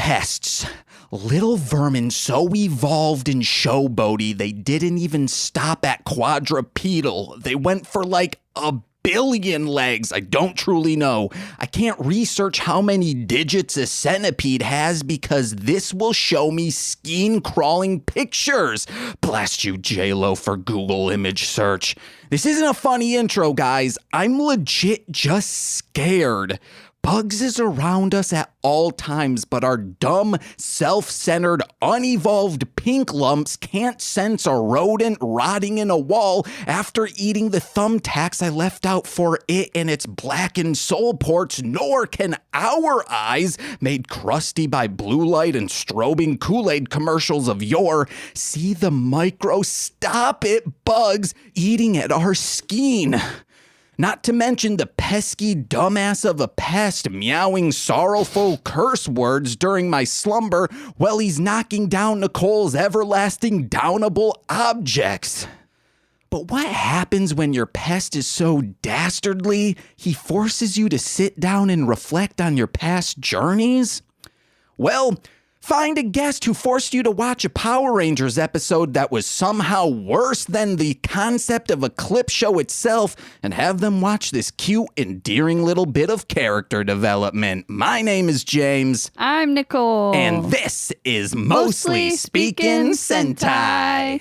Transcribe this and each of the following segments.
pests. Little vermin so evolved and showboaty they didn't even stop at quadrupedal. They went for like a billion legs. I don't truly know. I can't research how many digits a centipede has because this will show me skin crawling pictures. Blast you, J-Lo, for Google image search. This isn't a funny intro, guys. I'm legit just scared. Bugs is around us at all times, but our dumb, self-centered, unevolved pink lumps can't sense a rodent rotting in a wall after eating the thumbtacks I left out for it and its blackened soul ports, nor can our eyes, made crusty by blue light and strobing Kool-Aid commercials of yore, see the micro stop-it bugs eating at our skin. Not to mention the pesky dumbass of a pest meowing sorrowful curse words during my slumber while he's knocking down Nicole's everlasting downable objects. But what happens when your pest is so dastardly, he forces you to sit down and reflect on your past journeys? Well, find a guest who forced you to watch a Power Rangers episode that was somehow worse than the concept of a clip show itself and have them watch this cute, endearing little bit of character development. My name is James. I'm Nicole. And this is Mostly Speaking Sentai.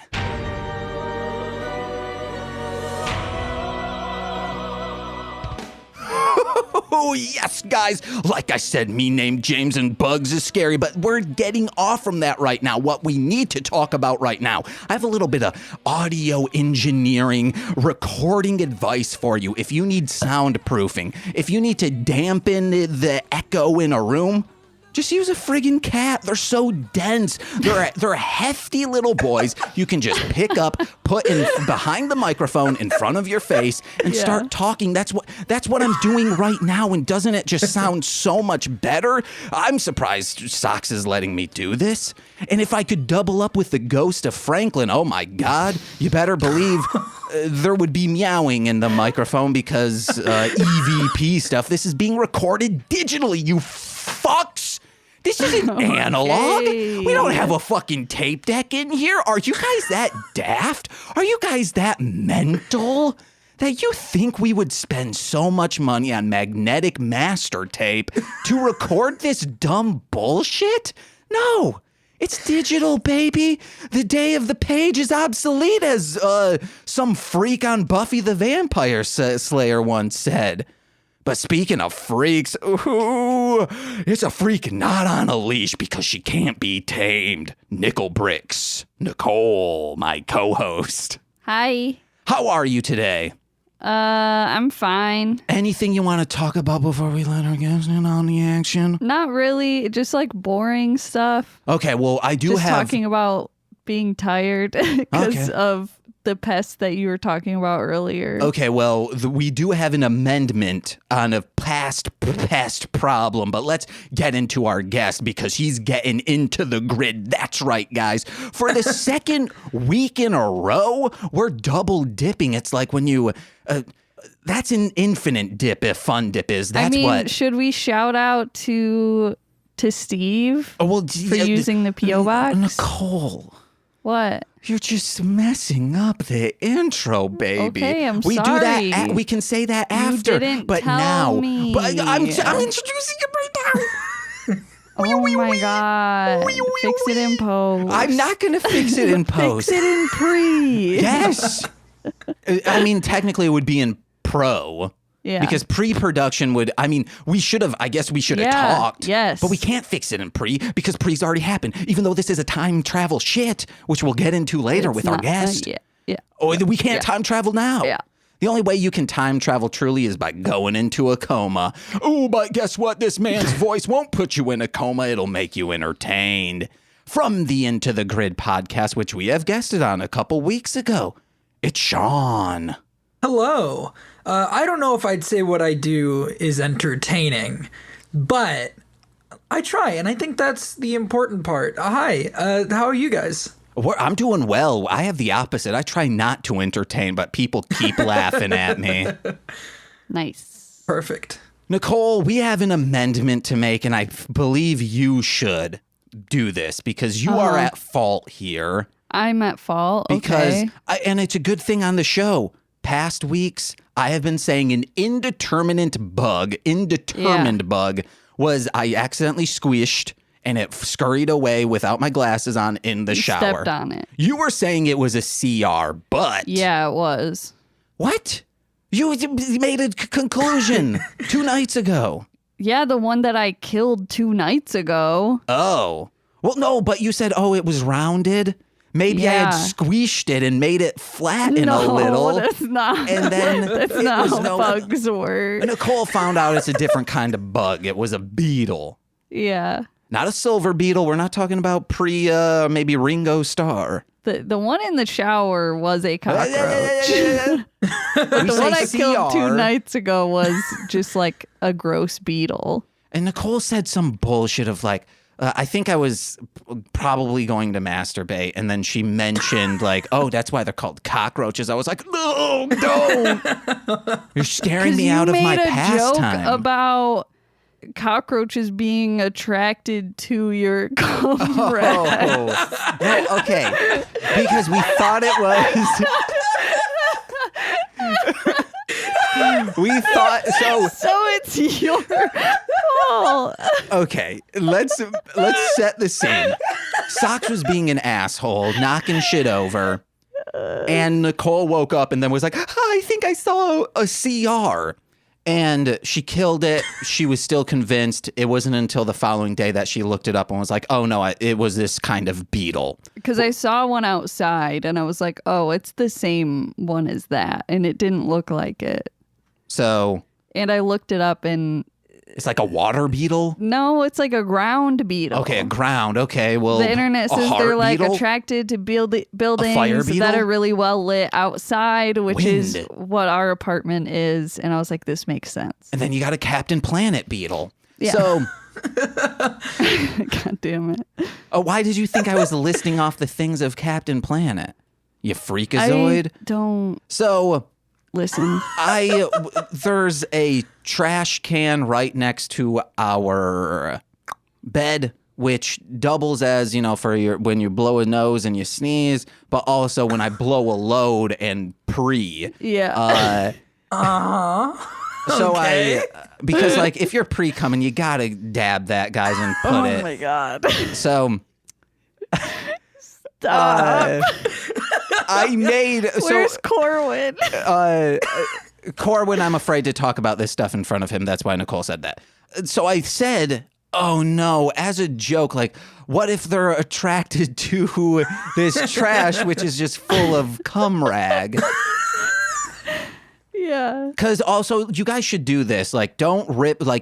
Oh, yes, guys. Like I said, me named James and Bugs is scary, but we're getting off from that right now. What we need to talk about right now, I have a little bit of audio engineering, recording advice for you. If you need soundproofing, if you need to dampen the echo in a room, just use a friggin' cat. They're so dense. They're hefty little boys. You can just pick up, put in behind the microphone in front of your face and start talking. That's what I'm doing right now. And doesn't it just sound so much better? I'm surprised Socks is letting me do this. And if I could double up with the ghost of Franklin, oh my God, you better believe there would be meowing in the microphone because EVP stuff. This is being recorded digitally, you fucks. This isn't analog. We don't have a fucking tape deck in here. Are you guys that daft? Are you guys that mental? That you think we would spend so much money on magnetic master tape to record this dumb bullshit? No. It's digital, baby. The day of the page is obsolete, as some freak on Buffy the Vampire Slayer once said. But speaking of freaks, ooh, it's a freak not on a leash because she can't be tamed. Nickel Bricks. Nicole, my co-host. Hi. How are you today? I'm fine. Anything you want to talk about before we let our guests in on the action? Not really. Just like boring stuff. Okay, well, I do just have... talking about being tired because of the pest that you were talking about earlier. Okay, well, we do have an amendment on a past pest problem, but let's get into our guest because he's getting into the grid. That's right, guys. For the second week in a row, we're double dipping. It's like when you... that's an infinite dip if fun dip is. That's what... should we shout out to Steve for using the P.O. box? Nicole. What? You're just messing up the intro, baby. Okay, I'm sorry. sorry. Do that. We can say that after. You didn't but tell now, me. But I'm introducing it right now. Oh my God! Fix it in post. I'm not gonna fix it in post. Fix it in pre. Yes. I mean, technically, it would be in pro. Yeah. Because pre-production would, we should have talked. Yes. But we can't fix it in pre because pre's already happened. Even though this is a time travel shit, which we'll get into later with our guest. Yeah. Oh, we can't time travel now. Yeah. The only way you can time travel truly is by going into a coma. Oh, but guess what? This man's voice won't put you in a coma. It'll make you entertained. From the Into the Grid podcast, which we have guested on a couple weeks ago, it's Shawn. Hello. I don't know if I'd say what I do is entertaining, but I try, and I think that's the important part. Hi, how are you guys? I'm doing well. I have the opposite. I try not to entertain, but people keep laughing at me. Nice. Perfect. Nicole, we have an amendment to make, and I believe you should do this because you are at fault here. I'm at fault. Because, okay. And it's a good thing on the show. Past weeks, I have been saying an indeterminate bug was I accidentally squished and it scurried away without my glasses on in the shower. Stepped on it. You were saying it was a CR, but... Yeah, it was. What? You made a conclusion 2 nights ago. Yeah, the one that I killed 2 nights ago. Oh. Well, no, but you said, it was rounded. Maybe I had squished it and made it flatten a little. No, that's not. And then that's not how bugs work. Nicole found out it's a different kind of bug. It was a beetle. Yeah. Not a silver beetle. We're not talking about maybe Ringo Starr. The one in the shower was a cockroach. But the one I killed 2 nights ago was just like a gross beetle. And Nicole said some bullshit of like, I think I was probably going to masturbate. And then she mentioned like, that's why they're called cockroaches. I was like, no, don't. You're scaring me out of my pastime. You made a joke about cockroaches being attracted to your comrade. No, okay. Because we thought it was... We thought so. So it's your fault. Okay, let's set the scene. Socks was being an asshole, knocking shit over, and Nicole woke up and then was like, I think I saw a CR. And she killed it. She was still convinced. It wasn't until the following day that she looked it up and was like, oh, no, it was this kind of beetle. Because I saw one outside and I was like, it's the same one as that. And it didn't look like it. So. And I looked it up and. It's like a water beetle? No, it's like a ground beetle. Okay, a ground. Okay, well, the internet says they're like beetle? attracted to buildings beetle? that are really well lit outside, which Wind. is what our apartment is. And I was like, this makes sense. And then you got a Captain Planet beetle. Yeah. So. God damn it. Why did you think I was listing off the things of Captain Planet? You freakazoid? I don't. So. Listen. There's a trash can right next to our bed, which doubles as, for when you blow a nose and you sneeze, but also when I blow a load and pee. Yeah. So okay. because like if you're pre-coming, you gotta dab that, guys, and put it. Oh my God. So. Stop. I made. Where's Corwin? Corwin, I'm afraid to talk about this stuff in front of him. That's why Nicole said that. So I said, oh no, as a joke, like, what if they're attracted to this trash, which is just full of cum rag? Yeah. Because also, you guys should do this. Like, don't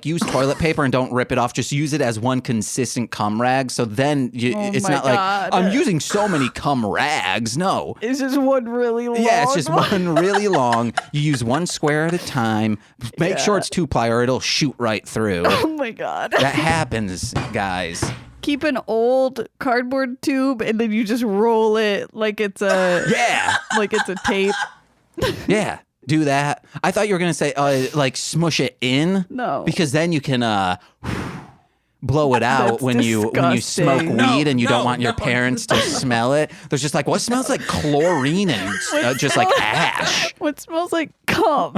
use toilet paper and don't rip it off. Just use it as one consistent cum rag. So then it's not like, I'm using so many cum rags. No. It's just one really long. Yeah, it's just one really long. You use one square at a time. Make sure it's 2-ply or it'll shoot right through. Oh my God. That happens, guys. Keep an old cardboard tube and then you just roll it like it's a... Yeah. Like it's a tape. Yeah. Do that. I thought you were going to say, like, smush it in. No. Because then you can blow it out That's when you smoke weed and you don't want your No. parents to smell it. There's just like, what smells like chlorine and just like ash? What smells like cum?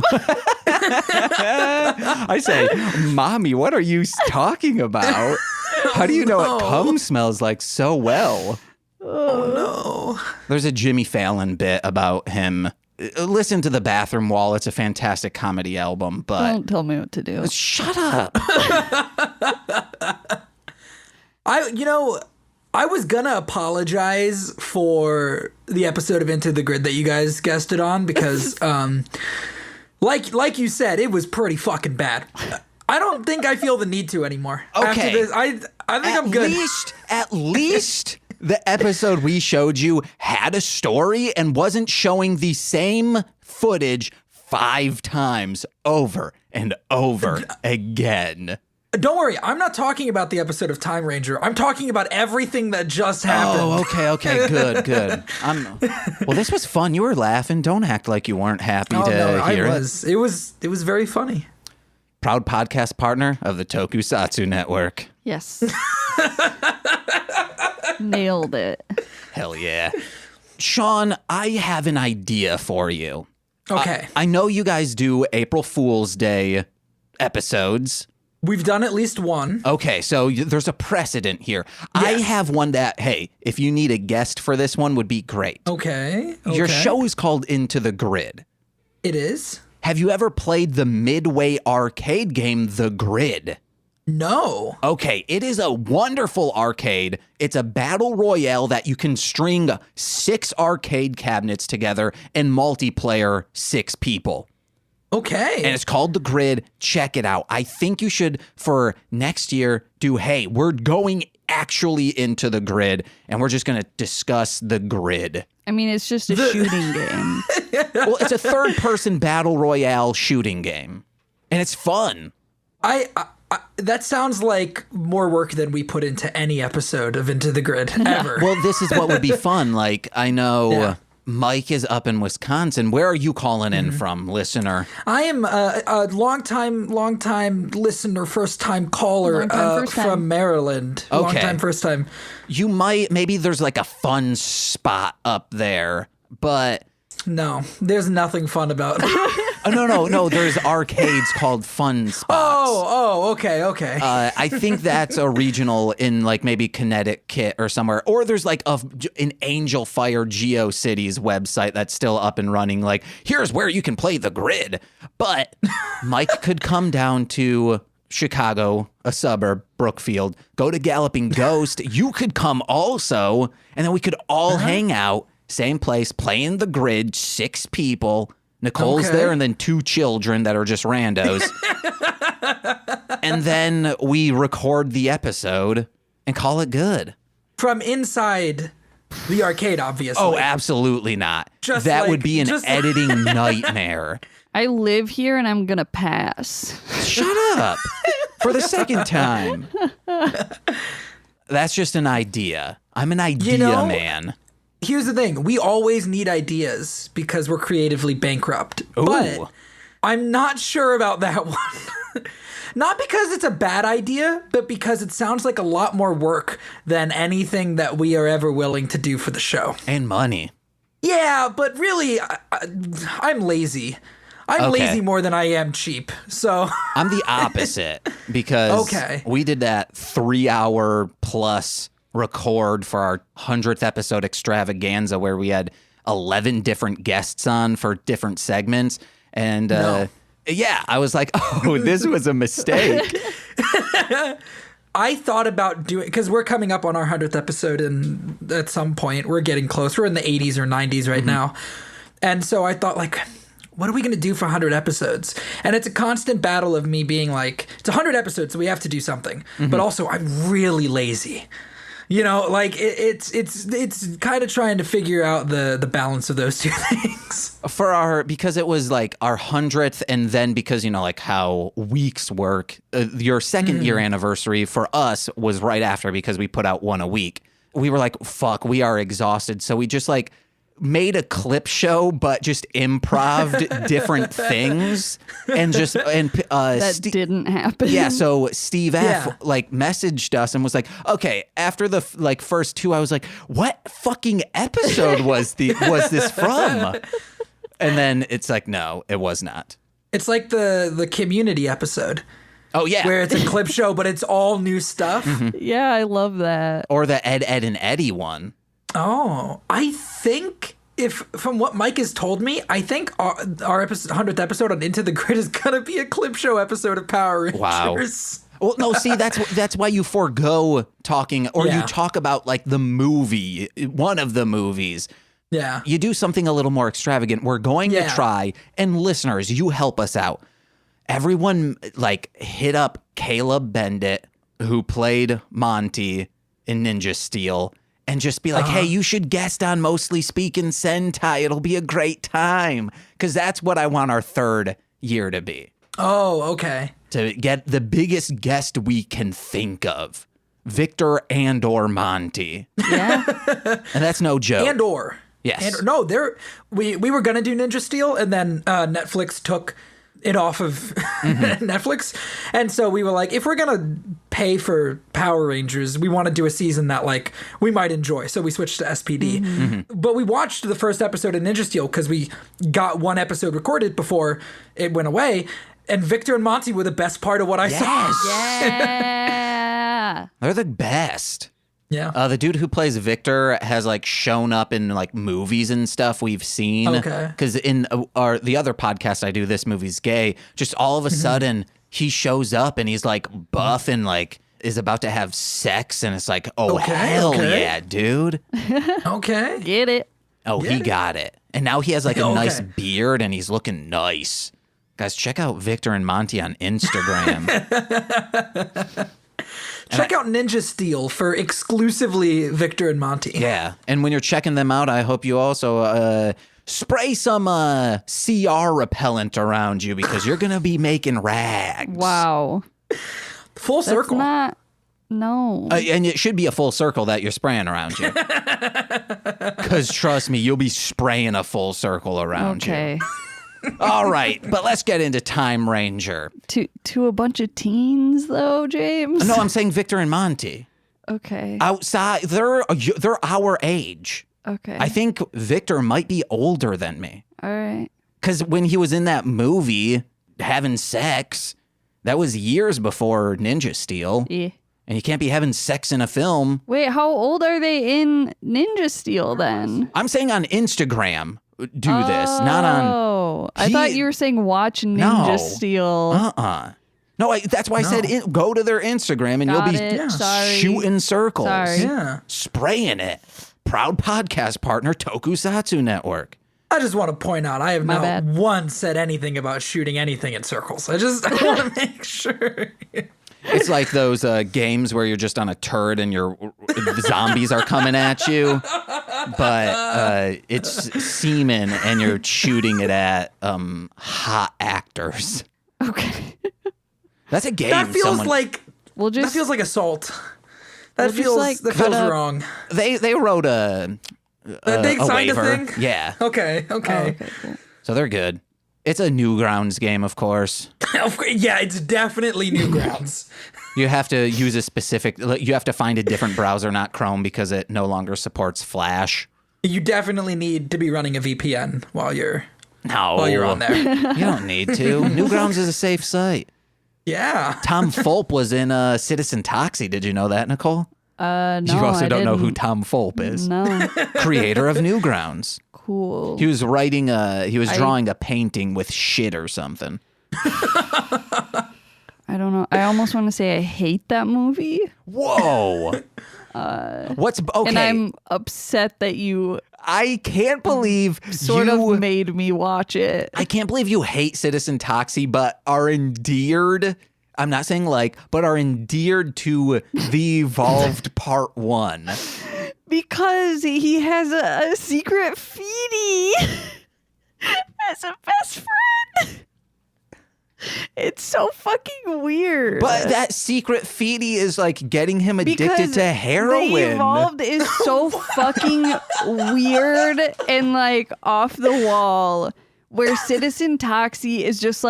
I say, Mommy, what are you talking about? How do you know what cum smells like so well? Oh no. There's a Jimmy Fallon bit about him. Listen to The Bathroom Wall. It's a fantastic comedy album, but... Don't tell me what to do. Shut up. I was gonna apologize for the episode of Into the Grid that you guys guested on because, like you said, it was pretty fucking bad. I don't think I feel the need to anymore. Okay. After this, I think I'm good. At least the episode we showed you had a story and wasn't showing the same footage 5 times over and over again. Don't worry, I'm not talking about the episode of Time Ranger. I'm talking about everything that just happened. Oh, okay, good. Well, this was fun. You were laughing. Don't act like you weren't happy to hear I was. It was very funny. proud podcast partner of the Tokusatsu Network. Yes. Nailed it. Hell yeah. Shawn, I have an idea for you. Okay. I know you guys do April Fool's Day episodes. We've done at least one. Okay, so there's a precedent here. Yes. I have one that, hey, if you need a guest for this one, would be great. Okay. Your show is called Into the Grid. It is? Have you ever played the Midway arcade game, The Grid? No. Okay, it is a wonderful arcade. It's a battle royale that you can string 6 arcade cabinets together and multiplayer 6 people. Okay. And it's called The Grid. Check it out. I think you should, for next year, hey, we're going actually into the grid, and we're just going to discuss the grid. I mean, it's just a shooting game. Well, it's a third-person battle royale shooting game, and it's fun. I that sounds like more work than we put into any episode of Into the Grid ever. Well, this is what would be fun. Like, I know Mike is up in Wisconsin. Where are you calling in from, listener? I am a long-time listener, first-time caller from Maryland. Okay. Long-time, first-time. You maybe there's like a fun spot up there, but... No, there's nothing fun about it. No. There's arcades called Fun Spots. Okay. I think that's a regional in like maybe Connecticut or somewhere. Or there's like an Angel Fire GeoCities website that's still up and running. Like, here's where you can play the grid. But Mike could come down to Chicago, a suburb, Brookfield, go to Galloping Ghost. You could come also, and then we could all hang out. Same place, playing the grid, 6 people. Nicole's there, and then 2 children that are just randos. And then we record the episode and call it good. From inside the arcade, obviously. Oh, absolutely not. That would be an editing nightmare. I live here and I'm going to pass. Shut up. For the second time. That's just an idea. I'm an idea man. Here's the thing. We always need ideas because we're creatively bankrupt. Ooh. But I'm not sure about that one. Not because it's a bad idea, but because it sounds like a lot more work than anything that we are ever willing to do for the show. And money. Yeah, but really, I'm lazy. I'm lazy more than I am cheap. So I'm the opposite because we did that 3-hour plus record for our 100th episode extravaganza where we had 11 different guests on for different segments. And I was like, oh, this was a mistake. I thought about doing, because we're coming up on our 100th episode, and at some point we're getting close. We're in the 80s or 90s right now. And so I thought, like, what are we going to do for 100 episodes? And it's a constant battle of me being like, it's 100 episodes, so we have to do something. But also, I'm really lazy. You know, like it's kind of trying to figure out the balance of those two things. Because it was like our 100th, and then because, you know, like how weeks work, your second year anniversary for us was right after because we put out one a week. We were like, fuck, we are exhausted. So we just like made a clip show, but just improv'd different things and just that didn't happen. Yeah, so Steve F like messaged us and was like, okay, after the first 2, I was like, what fucking episode was this from? And then it's like, no, it was not. It's like the Community episode. Oh yeah, where it's a clip show, but it's all new stuff. Yeah, I love that. Or the Ed, and Eddie one. Oh, I think from what Mike has told me, I think our 100th episode on Into the Grid is going to be a clip show episode of Power Rangers. Wow. Well, no, see, that's why you forego talking, or you talk about like the movie, one of the movies. Yeah. You do something a little more extravagant. We're going to try, and listeners, you help us out. Everyone like hit up Caleb Bendit, who played Monty in Ninja Steel, and just be like, hey, you should guest on Mostly Speaking Sentai. It'll be a great time. Because that's what I want our 3rd year to be. Oh, okay. To get the biggest guest we can think of. Victor and/or Monty. Yeah. And that's no joke. And/or. Yes. We were going to do Ninja Steel, and then Netflix took it off of Netflix. And so we were like, if we're going to pay for Power Rangers, we want to do a season that like we might enjoy. So we switched to SPD. But we watched the first episode of Ninja Steel because we got one episode recorded before it went away. And Victor and Monty were the best part of what I saw. Yeah. They're the best. Yeah. The dude who plays Victor has like shown up in like movies and stuff we've seen. Okay. Because in the other podcast I do, This Movie's Gay, just all of a sudden he shows up and he's like buff and like is about to have sex. And it's like, oh, hell yeah, dude. Okay. Get it. Oh, he got it. And now he has like a nice beard and he's looking nice. Guys, check out Victor and Monty on Instagram. Check out Ninja Steel for exclusively Victor and Monty. Yeah. And when you're checking them out, I hope you also spray some CR repellent around you because you're going to be making rags. Wow. Full circle. No. And it should be a full circle that you're spraying around you. Because trust me, you'll be spraying a full circle around you. All right, but let's get into Time Ranger. To a bunch of teens, though, James? No, I'm saying Victor and Monty. Okay. Outside, they're our age. Okay. I think Victor might be older than me. All right. Because when he was in that movie having sex, that was years before Ninja Steel. Yeah. And you can't be having sex in a film. Wait, how old are they in Ninja Steel then? I'm saying on Instagram. Do this, not on. Oh, I thought you were saying watch Ninja Steel. No, that's why I said go to their Instagram and you'll be shooting circles. Yeah. Spraying it. Proud podcast partner, Tokusatsu Network. I just want to point out, I have not once said anything about shooting anything in circles. I want to make sure. It's like those games where you're just on a turd and the zombies are coming at you, but it's semen and you're shooting it at hot actors. Okay. That's a game. That feels like that feels like assault. That feels wrong. They wrote a they signed waiver. A thing? Yeah. Okay. Okay, cool. So they're good. It's a Newgrounds game, of course. Yeah, it's definitely Newgrounds. You have to use a specific. You have to find a different browser, not Chrome, because it no longer supports Flash. You definitely need to be running a VPN while you're on there. You don't need to. Newgrounds is a safe site. Yeah. Tom Fulp was in Citizen Toxie. Did you know that, Nicole? No, you also I don't know who didn't. Tom Fulp is. No. Creator of Newgrounds. Cool. He was drawing a painting with shit or something. I don't know. I almost want to say I hate that movie. Whoa. What's okay? And I'm upset that you I can't believe sort of made me watch it. I can't believe you hate Citizen Toxie, but are endeared. I'm not saying but are endeared to The Evolved Part 1. Because he has a secret feedie as a best friend. It's so fucking weird. But that secret feedie is getting him addicted because to heroin. The Evolved is so fucking weird and off the wall, where Citizen Toxie is just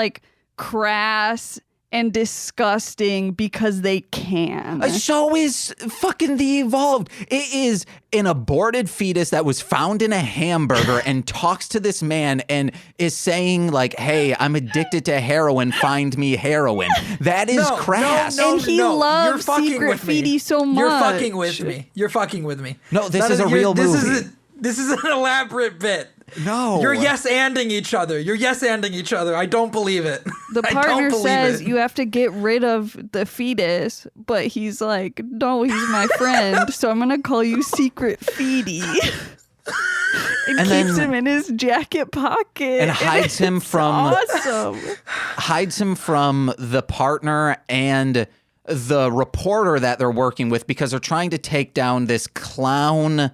crass and disgusting because they can. So is fucking The Evolved. It is an aborted fetus that was found in a hamburger and talks to this man and is saying hey, I'm addicted to heroin, find me heroin. That is crass. And he loves Secret Feedy so much. You're fucking with me. No, this is a real movie. This is an elaborate bit. No. You're yes-anding each other. I don't believe it. The partner says you have to get rid of the fetus, but he's like, no, he's my friend, so I'm going to call you Secret Feedy. and keeps him in his jacket pocket. And hides him from the partner and the reporter that they're working with because they're trying to take down this clown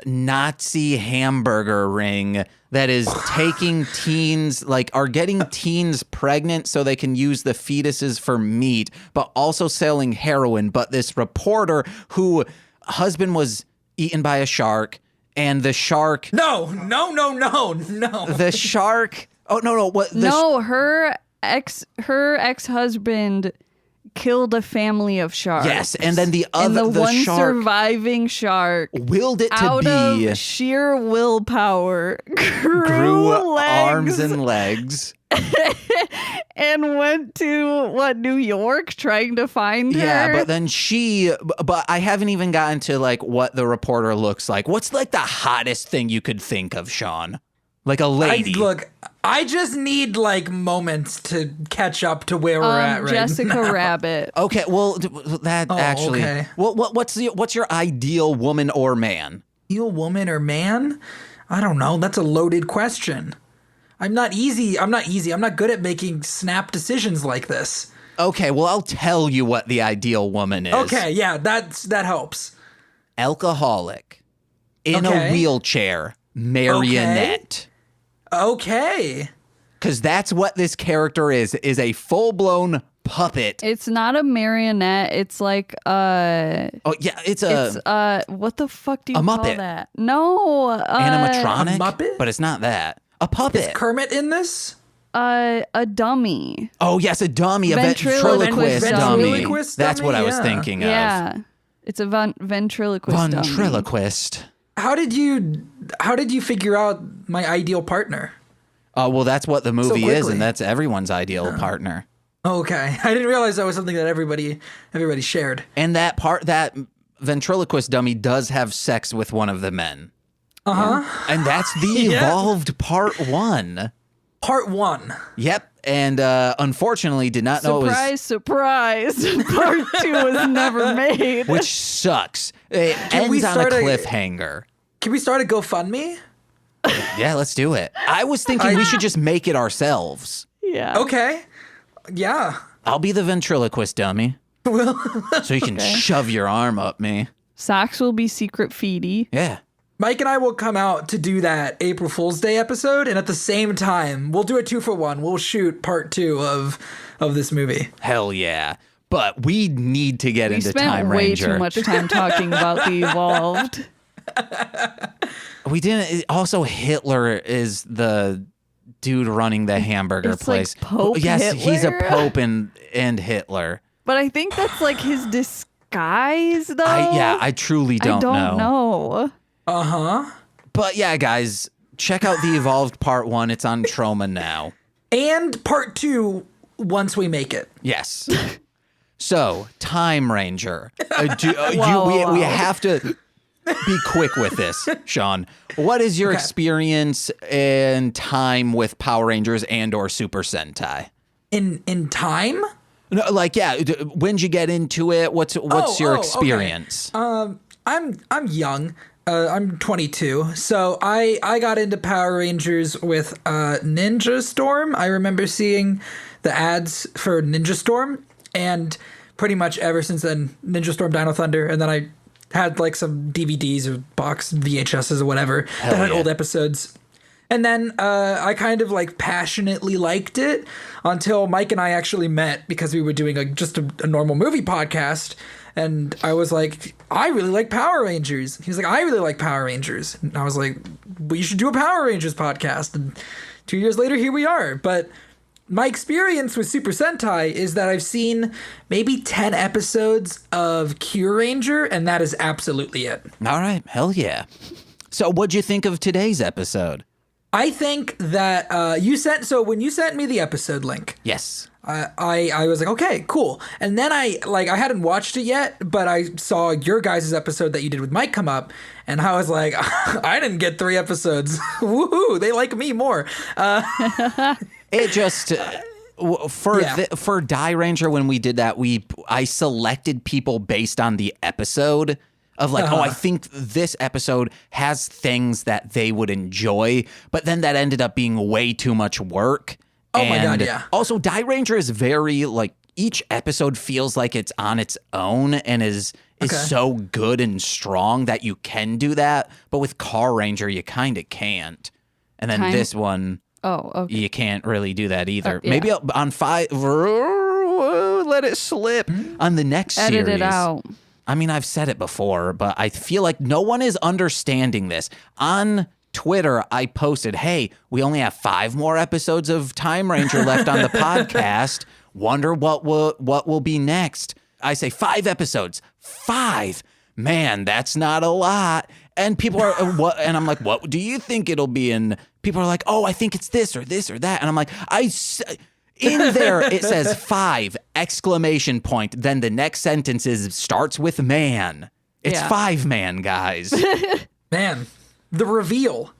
Nazi hamburger ring that is taking teens, are getting teens pregnant so they can use the fetuses for meat, but also selling heroin. But this reporter who husband was eaten by a shark and the shark. No. The shark. Oh, no. What? No, her her ex-husband killed a family of sharks. Yes, and then the one shark surviving shark willed it to out be of sheer willpower grew legs arms and legs. and went to New York trying to find her. Yeah, but then but I haven't even gotten to like what the reporter looks like. What's like the hottest thing you could think of, Shawn? Like a lady. I just need like moments to catch up to where we're at right Jessica now. Rabbit. Okay, well that actually. Okay. What's your ideal woman or man? Ideal woman or man? I don't know. That's a loaded question. I'm not good at making snap decisions like this. Okay, well I'll tell you what the ideal woman is. Okay, yeah, that helps. Alcoholic, in a wheelchair, marionette. Okay. Because that's what this character is a full-blown puppet. It's not a marionette. It's like Oh yeah, it's what the fuck do you a call Muppet. that? No, animatronic, a Muppet? but it's not that. A puppet. Is Kermit in this? a dummy. Oh yes, a dummy, a Ventriloquist ventriloquist dummy. dummy. Ventriloquist That's what I was dummy, yeah. thinking of. Yeah, it's a ventriloquist dummy. Ventriloquist. How did you figure out my ideal partner? Oh well, that's what the movie is, quickly. and that's everyone's ideal partner. Okay, I didn't realize that was something that everybody shared. And that ventriloquist dummy does have sex with one of the men. And that's the evolved part 1. Part 1. Yep. And unfortunately did not know it was... Surprise. Part 2 was never made. Which sucks. It ends on a cliffhanger. Can we start a GoFundMe? Yeah, let's do it. I was thinking we should just make it ourselves. Yeah. Okay. Yeah. I'll be the ventriloquist dummy. So you can shove your arm up me. Socks will be secret feedy. Yeah. Mike and I will come out to do that April Fool's Day episode, and at the same time, we'll do a 2-for-1. We'll shoot part 2 of this movie. Hell yeah. But we need to get into Time We Ranger. spent way too much time talking about the Evolved. We didn't. Also, Hitler is the dude running the hamburger It's place. like Pope yes, Hitler? he's a Pope and Hitler. But I think that's like his disguise, though. I truly don't know. I don't know. But yeah, guys, check out the Evolved Part 1. It's on Troma now. And part 2 once we make it. Yes. So, Time Ranger. Whoa. We have to be quick with this, Shawn. What is your experience in time with Power Rangers and or Super Sentai? In time? No, like, yeah, when'd you get into it? What's your experience? Okay. I'm young. I'm 22. So I got into Power Rangers with Ninja Storm. I remember seeing the ads for Ninja Storm, and pretty much ever since then, Ninja Storm, Dino Thunder, and then I had like some DVDs or box VHSs or whatever that had old episodes. And then I kind of like passionately liked it until Mike and I actually met because we were doing just a normal movie podcast. And I was like, I really like Power Rangers. He was like, I really like Power Rangers. And I was like, well, you should do a Power Rangers podcast. And 2 years later, here we are. But my experience with Super Sentai is that I've seen maybe 10 episodes of Q Ranger, and that is absolutely it. All right. Hell yeah. So what'd you think of today's episode? I think that when you sent me the episode link, Yes. I was like, okay, cool. And then I hadn't watched it yet, but I saw your guys' episode that you did with Mike come up, and I was like, I didn't get 3 episodes. Woohoo! They like me more. It just for Die Ranger, when we did that, I selected people based on the episode of like, I think this episode has things that they would enjoy, but then that ended up being way too much work. Oh my God, yeah. Also, Die Ranger is very like, each episode feels like it's on its own and is so good and strong that you can do that. But with Car Ranger, you kind of can't. And then this one, you can't really do that either. Yeah. Maybe on 5, let it slip. On the next series. Edit it out. I mean, I've said it before, but I feel like no one is understanding this. On Twitter, I posted, hey, we only have 5 more episodes of Time Ranger left on the podcast. Wonder what will be next. I say 5 episodes. 5. Man, that's not a lot. And people are, what? And I'm like, what do you think it'll be? And people are like, oh, I think it's this or that. And I'm like, in there, it says 5 exclamation point. Then the next sentence starts with man. It's 5 man, guys. Man, the reveal.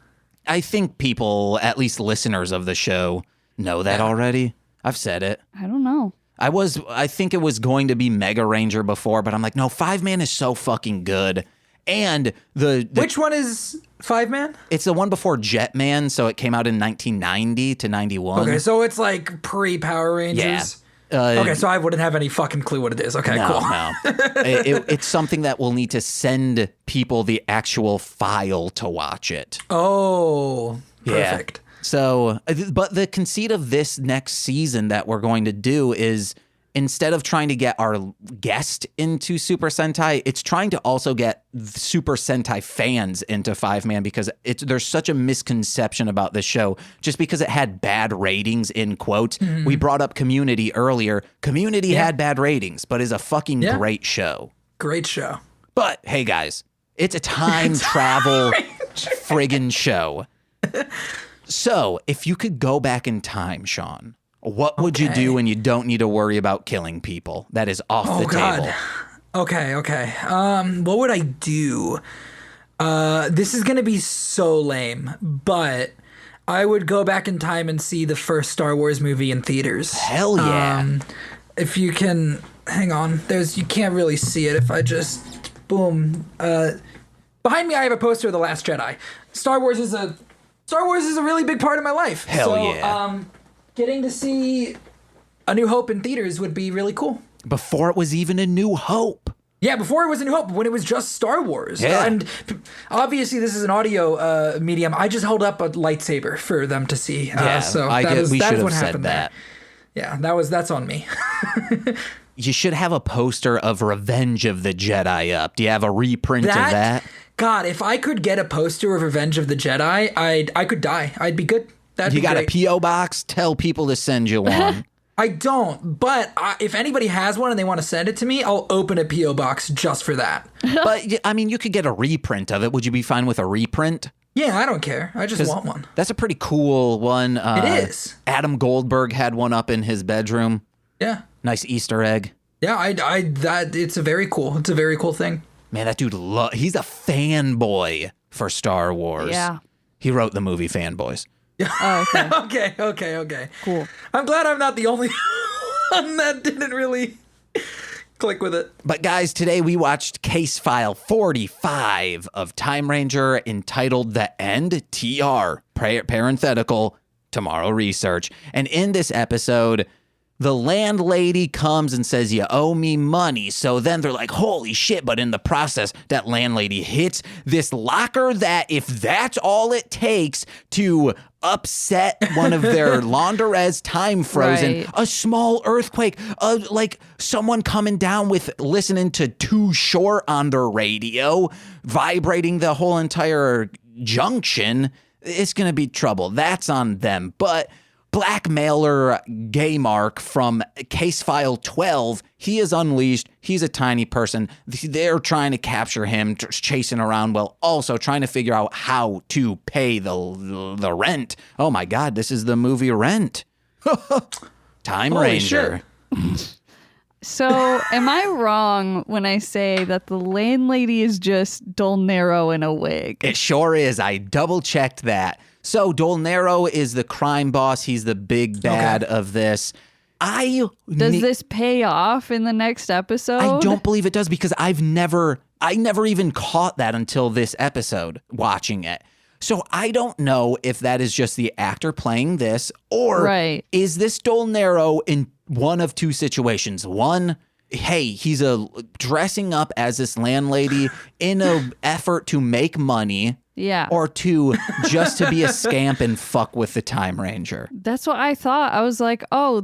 I think people, at least listeners of the show, know that already. I've said it. I don't know. I think it was going to be Mega Ranger before, but I'm like, no, 5 man is so fucking good. And the which one is 5 man? It's the one before Jetman, so it came out in 1990 to 91. Okay, so it's like pre-Power Rangers. Yeah. Okay, so I wouldn't have any fucking clue what it is. Okay, cool. No. It's something that we'll need to send people the actual file to watch it. Oh, perfect. Yeah. So, but the conceit of this next season that we're going to do is, instead of trying to get our guest into Super Sentai, it's trying to also get Super Sentai fans into 5 man, because there's such a misconception about this show. Just because it had bad ratings, in quotes. We brought up Community earlier. Community had bad ratings, but is a fucking great show. Great show. But hey guys, it's a time travel friggin' show. So if you could go back in time, Shawn, what would you do when you don't need to worry about killing people? That is off the table. Okay. What would I do? This is going to be so lame, but I would go back in time and see the first Star Wars movie in theaters. Hell yeah. If you can, hang on. You can't really see it if I just, boom. Behind me, I have a poster of The Last Jedi. Star Wars is a really big part of my life. Hell yeah. Getting to see A New Hope in theaters would be really cool. Before it was even A New Hope. Yeah, before it was A New Hope, when it was just Star Wars. Yeah. And obviously this is an audio medium. I just held up a lightsaber for them to see. So we should have what said happened that. There. Yeah, that's on me. You should have a poster of Revenge of the Jedi up. Do you have a reprint of that? God, if I could get a poster of Revenge of the Jedi, I could die. I'd be good. You got great. a P.O. box? Tell people to send you one. I don't, but if anybody has one and they want to send it to me, I'll open a P.O. box just for that. But, I mean, you could get a reprint of it. Would you be fine with a reprint? Yeah, I don't care. I just want one. That's a pretty cool one. It is. Adam Goldberg had one up in his bedroom. Yeah. Nice Easter egg. Yeah, it's a very cool thing. Man, that dude, he's a fanboy for Star Wars. Yeah. He wrote the movie Fanboys. Oh, okay. Okay. Cool. I'm glad I'm not the only one that didn't really click with it. But guys, today we watched Case File 45 of Time Ranger, entitled The End, TR, parenthetical, tomorrow research. And in this episode, the landlady comes and says, you owe me money. So then they're like, holy shit. But in the process, that landlady hits this locker that, if that's all it takes to upset one of their laundrettes time frozen, Right. a small earthquake, like someone coming down with listening to Too Short on their radio, vibrating the whole entire junction, it's going to be trouble. That's on them. But blackmailer Gaymark from Case File 12, he is unleashed. He's a tiny person. They're trying to capture him, chasing around while also trying to figure out how to pay the rent. Oh my God, this is the movie Rent. Time Holy Ranger. shit. So, am I wrong when I say that the landlady is just Dolnero in a wig? It sure is. I double checked that. So Dolnero is the crime boss. He's the big bad of this. Does this pay off in the next episode? I don't believe it does, because I never even caught that until this episode watching it. So I don't know if that is just the actor playing this, or is this Dolnero in one of two situations. One, hey, he's dressing up as this landlady in an effort to make money. Yeah. Or two, just to be a scamp and fuck with the Time Ranger. That's what I thought. I was like, oh,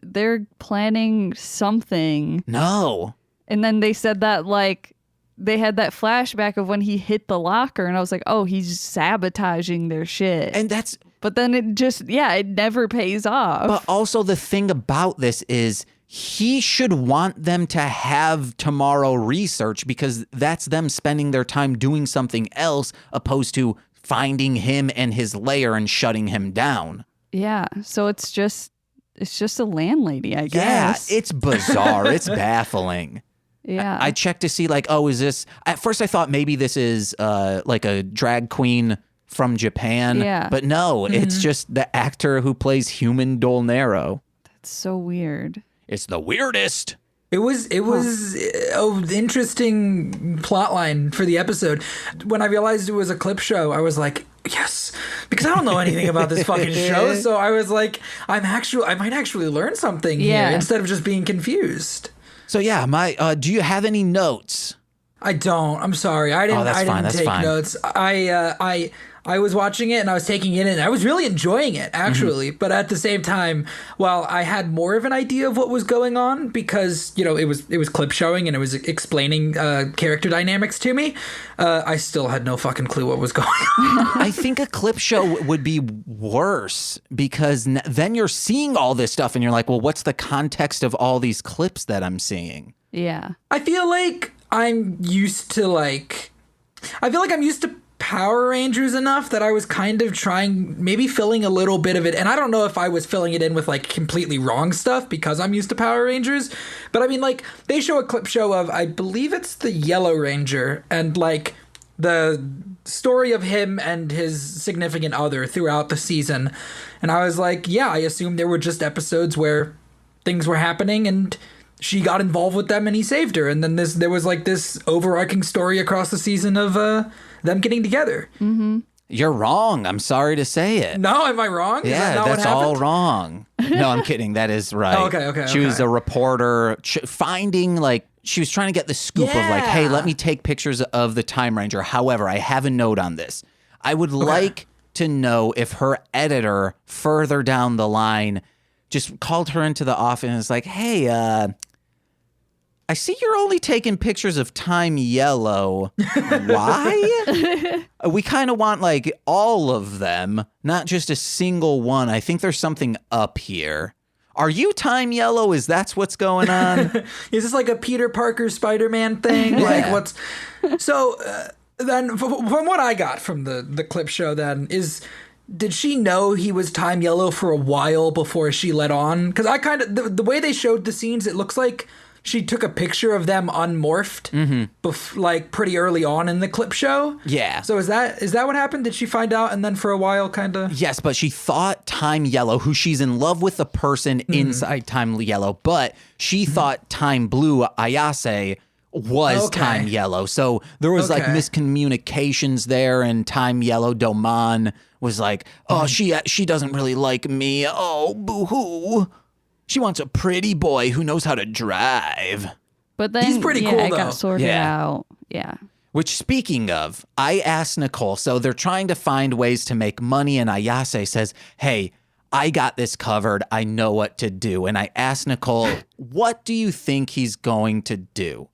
they're planning something. No. And then they said that, like, they had that flashback of when he hit the locker, and I was like, oh, he's sabotaging their shit. And that's... But then it just, it never pays off. But also the thing about this is he should want them to have tomorrow research because that's them spending their time doing something else opposed to finding him and his lair and shutting him down. Yeah. So it's just a landlady, I guess. Yeah, it's bizarre. It's baffling. Yeah. I checked to see like, oh, is this... At first I thought maybe this is like a drag queen from Japan. Yeah. But no, it's just the actor who plays Human Dolnero. That's so weird. It's the weirdest. It was an interesting plot line for the episode. When I realized it was a clip show, I was like, yes, because I don't know anything about this fucking show. So I was like, I might actually learn something here instead of just being confused. So yeah, do you have any notes? I don't. I'm sorry. I didn't take notes. I was watching it and I was taking it in. I was really enjoying it, actually. But at the same time, while I had more of an idea of what was going on because, it was clip showing and it was explaining character dynamics to me, I still had no fucking clue what was going on. I think a clip show would be worse because then you're seeing all this stuff and you're like, well, what's the context of all these clips that I'm seeing? Yeah. I feel like I'm used to Power Rangers enough that I was kind of maybe filling a little bit of it. And I don't know if I was filling it in with like completely wrong stuff because I'm used to Power Rangers. But I mean, like, they show a clip show of, I believe it's the Yellow Ranger and like the story of him and his significant other throughout the season. And I was like, yeah, I assumed there were just episodes where things were happening and she got involved with them and he saved her. And then there was like this overarching story across the season of them getting together. Mm-hmm. You're wrong. I'm sorry to say it. No, am I wrong? Yeah, that's all wrong. No, I'm kidding. That is right. Okay. She was a reporter finding like, she was trying to get the scoop of like, hey, let me take pictures of the Time Ranger. However, I have a note on this. I would like to know if her editor further down the line just called her into the office and was like, hey, I see you're only taking pictures of Time Yellow. Why? We kind of want like all of them, not just a single one. I think there's something up here. Are you Time Yellow? Is that what's going on? Is this like a Peter Parker Spider-Man thing? Like what's... So then from what I got from the clip show then is... Did she know he was Time Yellow for a while before she let on? Because I kind of... The way they showed the scenes, it looks like she took a picture of them unmorphed, like pretty early on in the clip show. Yeah. So is that what happened? Did she find out and then for a while kind of? Yes, but she thought Time Yellow, who she's in love with the person inside Time Yellow, but she thought Time Blue, Ayase, was Time Yellow. So there was like miscommunications there, and Time Yellow Doman was like, oh, she doesn't really like me. Oh, boo-hoo. She wants a pretty boy who knows how to drive. But then he's pretty cool, it though. got sorted out. Yeah. Which, speaking of, I asked Nicole, so they're trying to find ways to make money, and Ayase says, hey, I got this covered. I know what to do. And I asked Nicole, what do you think he's going to do?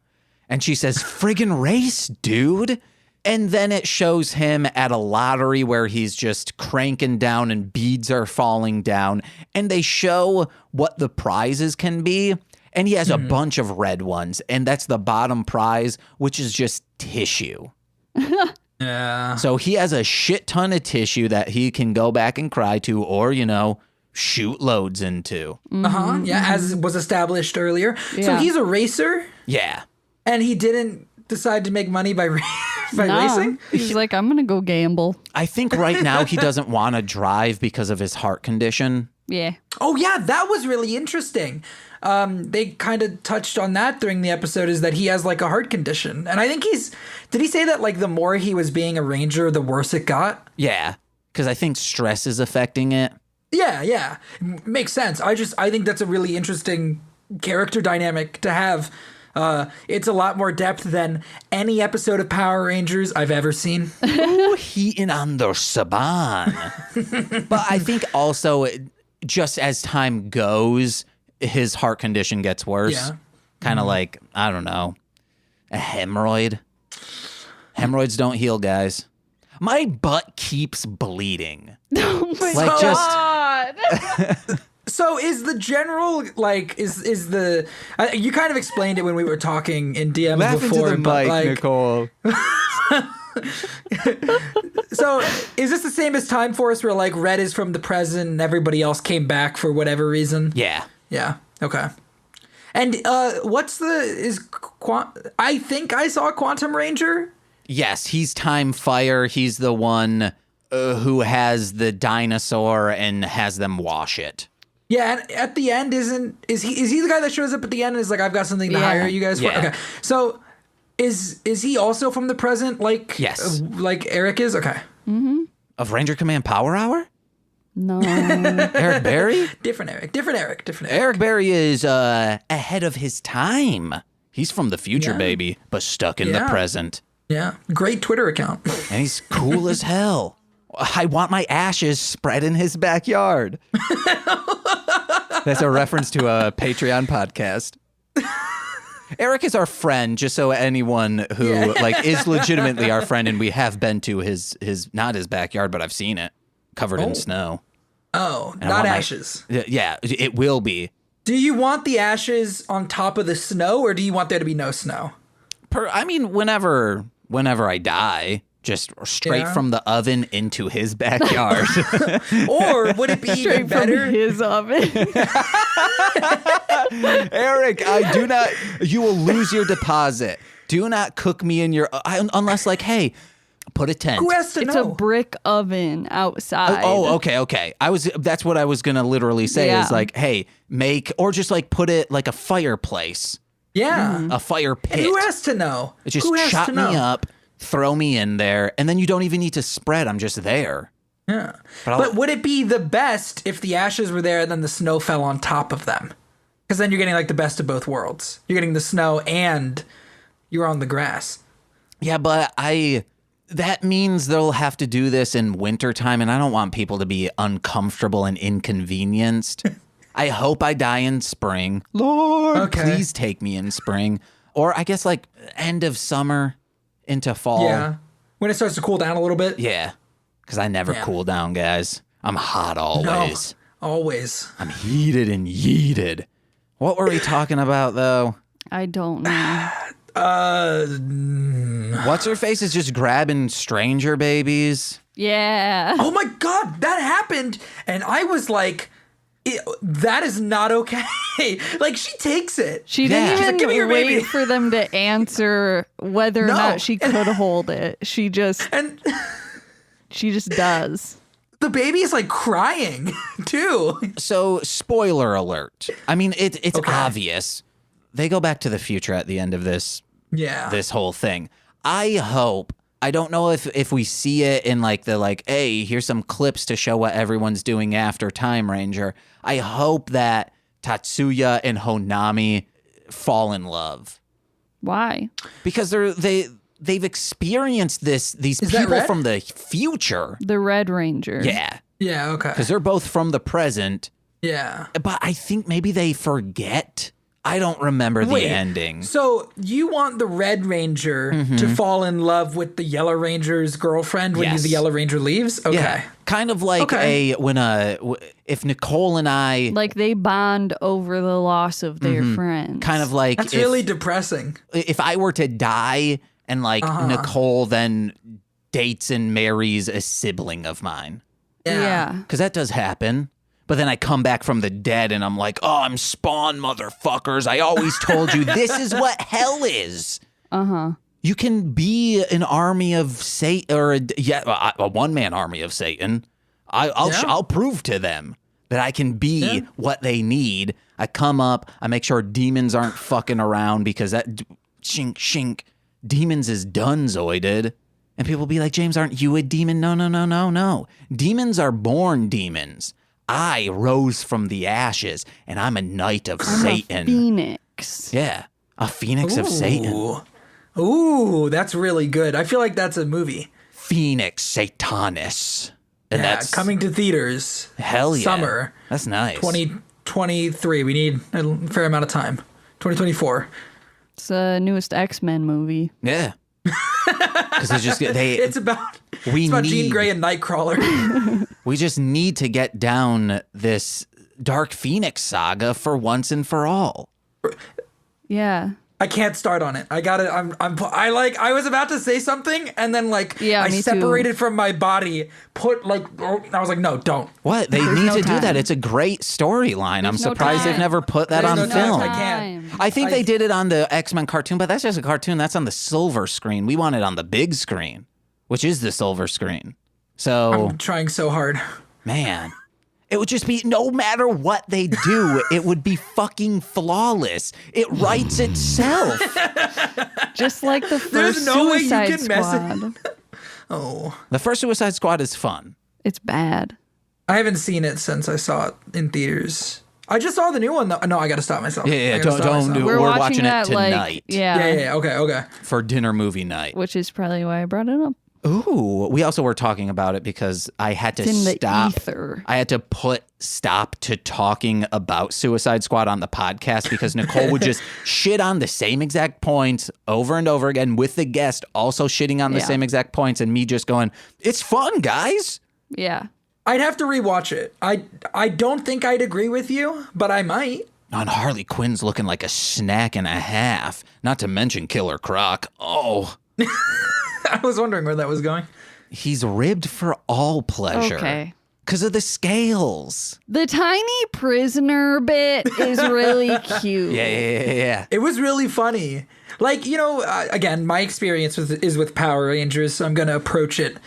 And she says, friggin' race, dude. And then it shows him at a lottery where he's just cranking down and beads are falling down. And they show what the prizes can be. And he has a bunch of red ones. And that's the bottom prize, which is just tissue. Yeah. So he has a shit ton of tissue that he can go back and cry to or, shoot loads into. Yeah, as was established earlier. Yeah. So he's a racer? Yeah. And he didn't decide to make money by racing? He's like, I'm going to go gamble. I think right now he doesn't want to drive because of his heart condition. Yeah. Oh, yeah, that was really interesting. They kind of touched on that during the episode, is that he has like a heart condition. And I think did he say that like the more he was being a ranger, the worse it got? Yeah, because I think stress is affecting it. Yeah. Makes sense. I think that's a really interesting character dynamic to have. It's a lot more depth than any episode of Power Rangers I've ever seen. Heating on the Saban. But I think also, just as time goes, his heart condition gets worse. Yeah. Kind of like, I don't know, a hemorrhoid. Hemorrhoids don't heal, guys. My butt keeps bleeding. Oh my Like, God. So is the general, like, is the, you kind of explained it when we were talking in DMs Laugh before, into the but mic, like, Nicole. so is this the same as Time Force where like Red is from the present and everybody else came back for whatever reason? Yeah. Yeah. Okay. And I think I saw Quantum Ranger. Yes, he's Time Fire. He's the one who has the dinosaur and has them wash it. Yeah, and at the end, is he the guy that shows up at the end and is like, I've got something to hire you guys for? Yeah. Okay. So is he also from the present, like, Yes. Like Eric is? Okay. Of Ranger Command Power Hour? No. Eric Berry? Different Eric. Eric Berry is ahead of his time. He's from the future, Yeah. baby, but stuck in the Yeah. present. Yeah. Great Twitter account. And he's cool as hell. I want my ashes spread in his backyard. That's a reference to a Patreon podcast. Eric is our friend, just so anyone who like is legitimately our friend, and we have been to his not his backyard, but I've seen it covered in snow. Oh, And I not want my- ashes. Yeah, it will be. Do you want the ashes on top of the snow, or do you want there to be no snow? I mean, whenever I die, just straight Yeah. from the oven into his backyard. Or would it be even Straight from better? his oven. Eric, I do not. You will lose your deposit. Do not cook me in your. Unless, like, hey, put a tent. Who has to It's know? a brick oven outside. Oh, okay. That's what I was gonna literally say. Yeah. Is like, hey, or just like put it like a fireplace, Yeah. a fire pit. And who has to know? Just Who has chop to know? me up, throw me in there, and then you don't even need to spread. I'm just there. Yeah. But But would it be the best if the ashes were there and then the snow fell on top of them? Because then you're getting like the best of both worlds. You're getting the snow and you're on the grass. Yeah, but that means they'll have to do this in wintertime, and I don't want people to be uncomfortable and inconvenienced. I hope I die in spring. Lord, Okay. please take me in spring. Or I guess like end of summer into fall. Yeah. When it starts to cool down a little bit. Yeah. Because I never cool down, guys. I'm hot always. No, always. I'm heated and yeeted. What were we talking about, though? I don't know. What's her face is just grabbing stranger babies. Yeah. Oh my God, that happened. And I was like, that is not okay. Like, she takes it. She Yeah. didn't She's like, "Give me your even baby." wait for them to answer whether or No. not she could hold it. She just And does. the baby is like crying too. So, spoiler alert. I mean, it's Okay. obvious. They go back to the future at the end of this Yeah. whole thing. I don't know if we see it in like hey, here's some clips to show what everyone's doing after Time Ranger. I hope that Tatsuya and Honami fall in love Why? because they've experienced these that people Red? from the future. The Red Ranger. Yeah, Yeah, okay. because they're both from the present. Yeah. But I think maybe they forget. I don't remember the ending. So you want the Red Ranger to fall in love with the Yellow Ranger's girlfriend when Yes. the Yellow Ranger leaves? Okay. Yeah, kind of like Okay. if Nicole and I Like they bond over the loss of their friends. kind of like That's if, really depressing. if I were to die and like Nicole then dates and marries a sibling of mine, Yeah. because that does happen. But then I come back from the dead and I'm like, oh, I'm Spawn, motherfuckers. I always told you this is what hell is. You can be an army of Satan or a one-man army of Satan. I'll prove to them that I can be what they need. I come up, I make sure demons aren't fucking around because that shink, demons is donezoided. And people be like, James, aren't you a demon? No. Demons are born demons. I rose from the ashes, and I'm a knight of Satan. Phoenix. Yeah, a phoenix of Satan. Ooh, that's really good. I feel like that's a movie. Phoenix Satanis. And Yeah, that's coming to theaters. hell yeah. Summer That's nice. 2023. We need a fair amount of time. 2024. It's the newest X-Men movie. Yeah. Because it's just It's about Jean Grey and Nightcrawler. we just need to get down this Dark Phoenix saga for once and for all. Yeah. I can't start on it. I got it. I was about to say something, and then I me separated too. from my body. I was like, no, don't. What? They There's need no to do time. that. It's a great storyline. I'm There's no surprised they've time. never put that There's on no film. time. I can't. I think they did it on the X-Men cartoon, but that's just a cartoon. That's on the silver screen. We want it on the big screen, which is the silver screen. So, I'm trying so hard. man, it would just be, no matter what they do, it would be fucking flawless. It writes itself. Just like the There's first no way you Suicide can mess Squad. Oh, The first Suicide Squad is fun. It's bad. I haven't seen it since I saw it in theaters. I just saw the new one though. No, I got to stop myself. Yeah, I gotta stop don't myself. do it. We're We're watching watching it that tonight. Yeah. Okay. For dinner movie night. Which is probably why I brought it up. Ooh, we also were talking about it because I had to It's in the stop. ether. I had to put stop to talking about Suicide Squad on the podcast because Nicole would just shit on the same exact points over and over again with the guest also shitting on the Yeah. same exact points and me just going, it's fun, guys. Yeah. I'd have to rewatch it. I don't think I'd agree with you, but I might. On Harley Quinn's looking like a snack and a half, not to mention Killer Croc. Oh, I was wondering where that was going. he's ribbed for all pleasure. Okay. Because of the scales. The tiny prisoner bit is really cute. Yeah. It was really funny. Again, my experience is with Power Rangers, so I'm going to approach it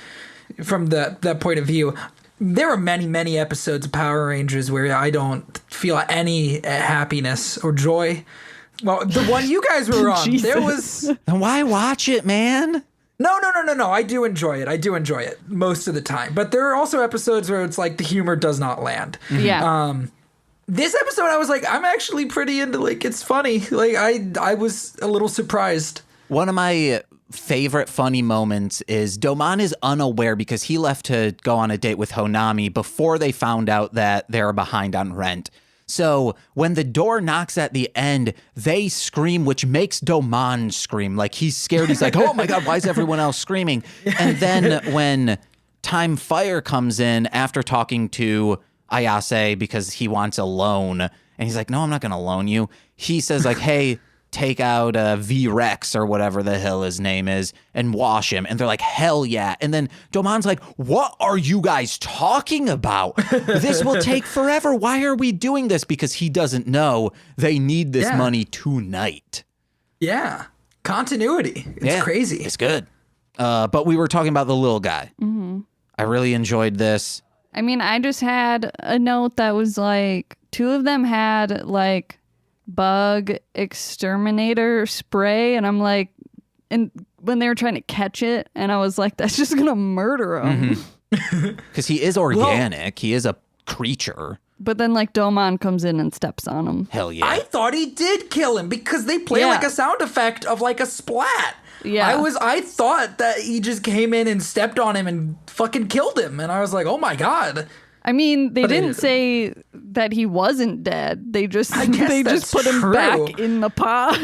from that point of view. There are many, many episodes of Power Rangers where I don't feel any happiness or joy. Well, the one you guys were on, there was... Then why watch it, man? No. I do enjoy it most of the time. But there are also episodes where it's like the humor does not land. Yeah. This episode, I was like, I'm actually pretty into, it's funny. I was a little surprised. One of my favorite funny moments is Doman is unaware because he left to go on a date with Honami before they found out that they're behind on rent. So when the door knocks at the end, they scream, which makes Doman scream. Like he's scared. He's like, oh my God, why is everyone else screaming? And then when Time Fire comes in after talking to Ayase because he wants a loan, and he's like, no, I'm not going to loan you. He says like, hey, take out V-Rex or whatever the hell his name is and wash him. And they're like, hell yeah. And then Doman's like, what are you guys talking about? This will take forever. Why are we doing this? Because he doesn't know they need this money tonight. Yeah. Continuity. It's crazy. It's good. But we were talking about the little guy. Mm-hmm. I really enjoyed this. I mean, I just had a note that was like, two of them had like bug exterminator spray, and I'm like, and when they were trying to catch it, and I was like, that's just gonna murder him. Because he is organic. He is a creature. But then like Domon comes in and steps on him. Hell yeah. I thought he did kill him because they play like a sound effect of like a splat. Yeah. I thought that he just came in and stepped on him and fucking killed him, and I was like, oh my God. I mean, they But didn't say that he wasn't dead. They just guess just put him true. back in the pod.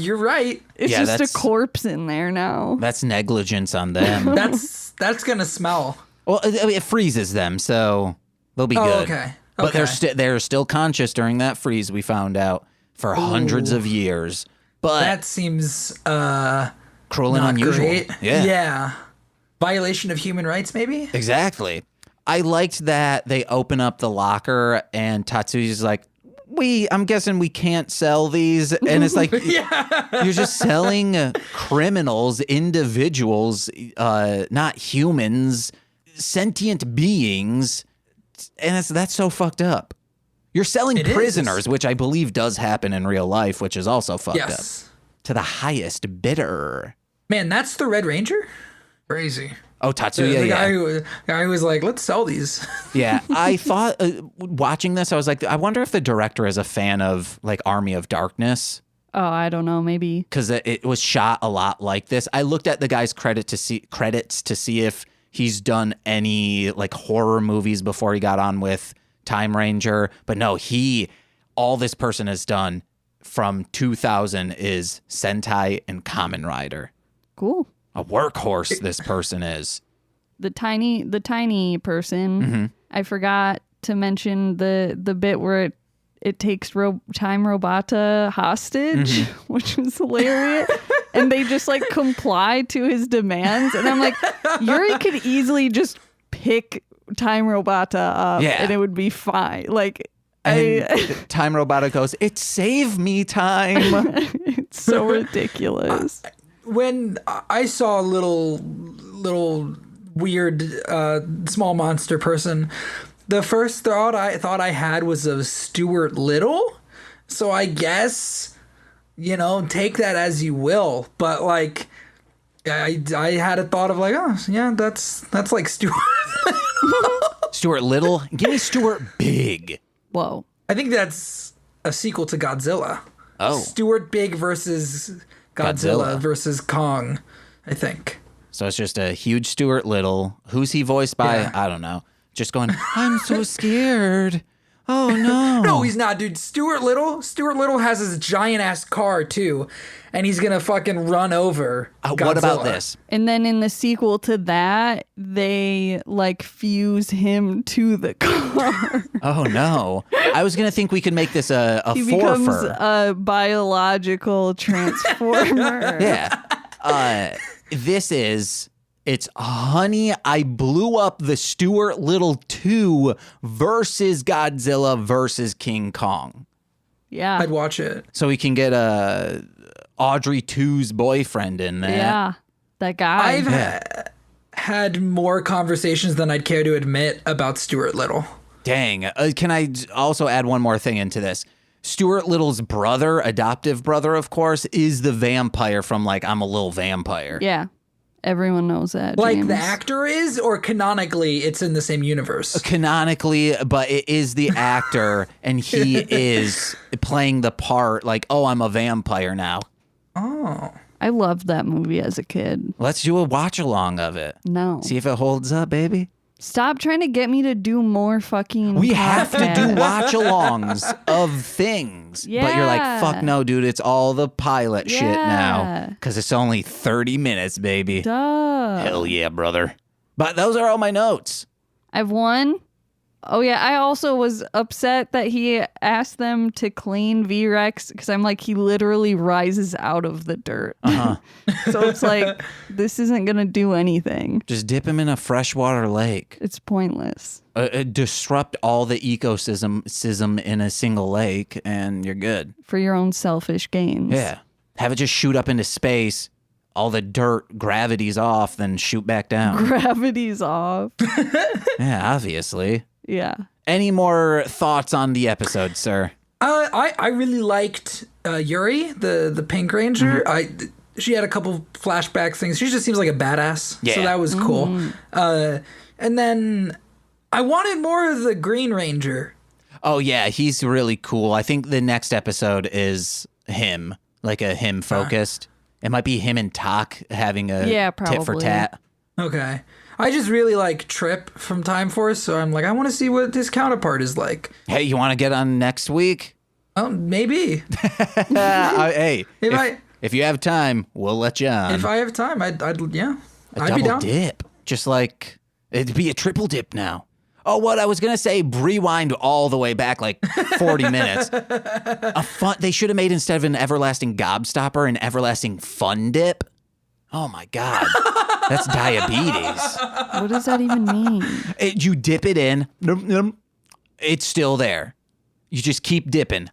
You're right. It's Yeah, just a corpse in there now. That's negligence on them. That's gonna smell. Well, it freezes them, so they'll be good. Oh, okay. But Okay. they're still conscious during that freeze, we found out, for hundreds of years. But That seems cruel and not unusual. great. Yeah. Violation of human rights, maybe? Exactly. I liked that they open up the locker and Tatsuya's like, I'm guessing we can't sell these. And it's like, you're just selling criminals, individuals, not humans, sentient beings. And that's so fucked up. You're selling It is. prisoners, which I believe does happen in real life, which is also fucked up. Yes. To the highest bidder. Man, that's the Red Ranger? Crazy. Oh, Tatsuya, the yeah. guy who was like, let's sell these. Yeah, I thought watching this, I was like, I wonder if the director is a fan of like Army of Darkness Oh, I don't know. Maybe. because it was shot a lot like this. I looked at the guy's credits to see if he's done any like horror movies before he got on with Time Ranger, but no, all this person has done from 2000 is Sentai and Kamen Rider. Cool. A workhorse this person is. The tiny person. Mm-hmm. I forgot to mention the bit where it takes Time Robota hostage, which was hilarious. And they just like comply to his demands. And I'm like, Yuri could easily just pick Time Robota up and it would be fine. Like, Time Robota goes, "It saved me time." it's so ridiculous. When I saw a little weird small monster person, the first thought I had was of Stuart Little. So I guess, take that as you will. But like, I had a thought of like, oh yeah, that's like Stuart. Stuart Little? Give me Stuart Big. Whoa. I think that's a sequel to Godzilla. Oh. Stuart Big versus Godzilla versus Kong, I think. So it's just a huge Stuart Little. Who's he voiced by? Yeah. I don't know. Just going, "I'm so scared. Oh no." No, he's not, dude. Stuart Little has his giant ass car too, and he's gonna fucking run over Godzilla. What about this? And then in the sequel to that, they like fuse him to the car. Oh no. I was going to think we could make this a He becomes forfer. a biological transformer. Yeah. It's Honey, I Blew Up the Stuart Little 2 versus Godzilla versus King Kong. Yeah. I'd watch it. So we can get Audrey 2's boyfriend in there. Yeah. That guy. I've had more conversations than I'd care to admit about Stuart Little. Dang. Can I also add one more thing into this? Stuart Little's brother, adoptive brother, of course, is the vampire from like I'm a Little Vampire. Yeah. Everyone knows that. Like James. the actor is, or canonically it's in the same universe? Canonically, but it is the actor, and he is playing the part like, oh, I'm a vampire now. Oh. I loved that movie as a kid. Let's do a watch along of it. No. See if it holds up, baby. Stop trying to get me to do more fucking We have to do podcasts. watch alongs of things. But you're like, Yeah. fuck no, dude. It's all the pilot shit now. Yeah. Because it's only 30 minutes, baby. Duh. Hell yeah, brother. But those are all my notes. I've won. Oh yeah, I also was upset that he asked them to clean V-Rex because I'm like, he literally rises out of the dirt. So it's like, this isn't gonna do anything. Just dip him in a freshwater lake. It's pointless. Disrupt all the ecosystem in a single lake, and you're good. For your own selfish gains. Yeah. Have it just shoot up into space. All the dirt, gravity's off, then shoot back down. Gravity's off. Yeah, obviously. Yeah. Any more thoughts on the episode, sir? I really liked Yuri, the Pink Ranger. She had a couple flashback things. She just seems like a badass. Yeah. So that was cool. And then I wanted more of the Green Ranger. Oh, yeah, he's really cool. I think the next episode is him, like a him focused. It might be him and Tak having a tit for probably. tat. Okay. I just really like Trip from Time Force, so I'm like, I want to see what his counterpart is like. Hey, you want to get on next week? Oh, maybe. Hey, If if you have time, we'll let you on. If I have time, I'd A be double down. dip. Just like, it'd be a triple dip now. Oh, what I was going to say, rewind all the way back like 40 minutes. They should have made, instead of an everlasting gobstopper, an everlasting fun dip. Oh my God. That's diabetes. What does that even mean? You dip it in. It's still there. You just keep dipping.